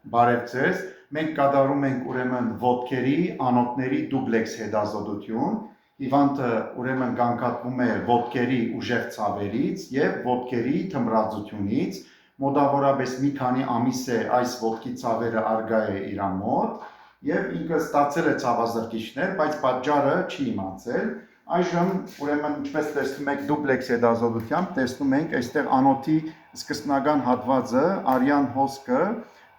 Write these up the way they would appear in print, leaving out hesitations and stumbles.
Բարև ձեզ, մենք կատարում ենք ուրեմն ոտքերի, անոթների դուբլեքս հետազոտություն, հիվանդը ուրեմն կանգատվում է ոտքերի ուժեղ ցավերից և ոտքերի թմրածությունից, մոտավորապես մի քանի ամիս է այս ոտքի ցավերը առկա է իր մոտ և ինքը ստացել է ցավազրկիչներ, բայց պատճառը չի իմացել, այժմ ուրեմն ինչպես տեսնում եք դուբլեքս հետազոտությամբ, տեսնում ենք այստեղ անոթի սկզբնական հատվածը, արյան հոսքը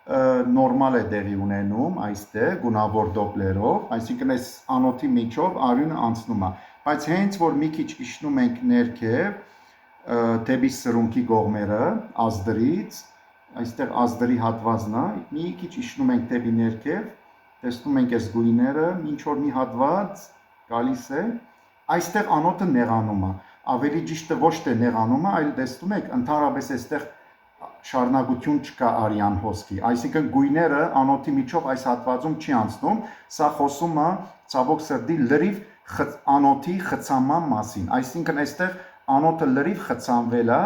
նորմալ է տեղի ունենում այստեղ գունավոր դոպլերով, այսինքն այս անոթի միջով արյունը անցնում է, բայց հենց որ մի քիչ իջնում ենք ներքև, դեպի սրունքի կողմերը ազդրից, այստեղ ազդրի հատվածն է, մի քիչ իջնում ենք դեպի ներքև, տեսնում ենք այս գույները, ինչ որ մի հատված գալիս է, այստեղ անոթը նեղանում է, ավելի ճիշտը ոչ թե նեղանում է, այլ տեսնում եք ընդհանրապես այստեղ շարունակություն չկա արյան հոսքի, այսինքն գույները անոթի միջով այս հատվածում չի անցնում, սա խոսում է ցավոք սրտի լրիվ անոթի խցանման մասին, այսինքն այստեղ անոթը լրիվ խցանվել է,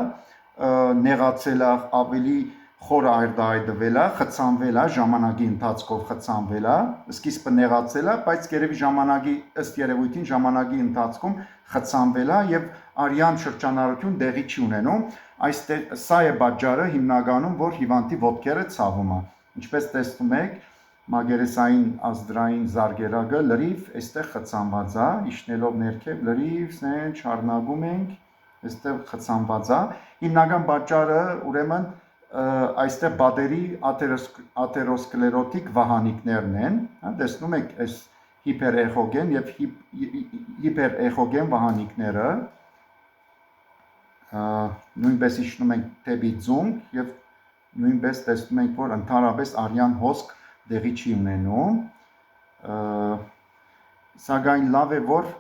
նեղացել է, ավելի խորը արտահայտվել է, խցանվել է, ժամանակի ընթացքով խցանվել է, սկիզբը նեղացել է, բայց երևի ժամանակի ըստ երևույթին ժամանակի ընթացքում խցանվել է եւ արյան շրջանառություն տեղի չի ունենում, այստեղ սա է պատճառը հիմնականում, որ հիվանդի ոտքերը ցավում է, ինչպես տեսնում եք, մագերեսային ազդրային զարգերակը լրիվ այստեղ խցանված է, իջնելով ներքև լրիվ սեն շարունակում ենք, այստեղ խցանված է, հիմնական պատճառը ուրեմն այստեղ բադերի աթերոսկլերոտիկ վահանիկներն են, տեսնում եք այս հիպերեխոգեն և հիպերեխոգեն վահանիկները, նույնպես իջնում ենք դեպի ձունկ և նույնպես տեսնում ենք, որ ընդհանրապես արյան հոսք տեղի չի ունենում, սակայն լավ է, որ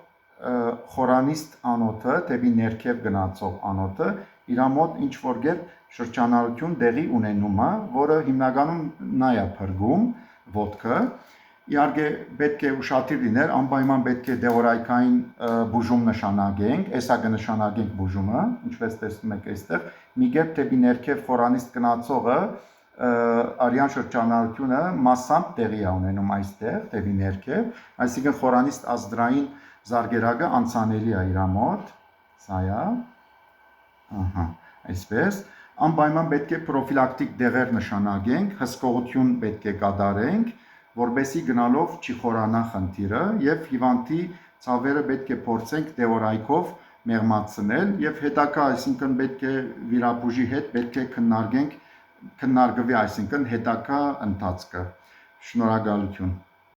խորանիստ անոթը, դեպի ներքև գնացող անոթը, իր մոտ ինչ-որ կերպ շրջանառություն տեղի ունենում է, որը հիմնականում նա է փրկում ոտքը, իհարկե պետք է ուշադիր լինել, անպայման պետք է դեղորայքային բուժում նշանակենք, այսա կնշանակենք բուժումը, ինչպես տեսնում եք այստեղ, մի կերպ դեպի ներքև խորանիստ գնացողը արյան շրջանառությունը մասամբ տեղի է ունենում այստեղ, դեպի ներքև, այսինքն խորանիստ ազդրային զարգերակը անցանելի է իր մոտ, սա է, այսպես, անպայման պետք է պրոֆիլակտիկ դեղեր նշանակենք, հսկողություն պետք է կատարենք, որպեսզի գնալով չի խորանա խնդիրը և հիվանդի ցավերը պետք է փորձենք դեղորայքով մեղմացնել և հետագա, այսինքն պետք է վիրաբույժի հետ պետք է քննարկվի, այսինքն հետագա ընթացքը, շնորհակալություն։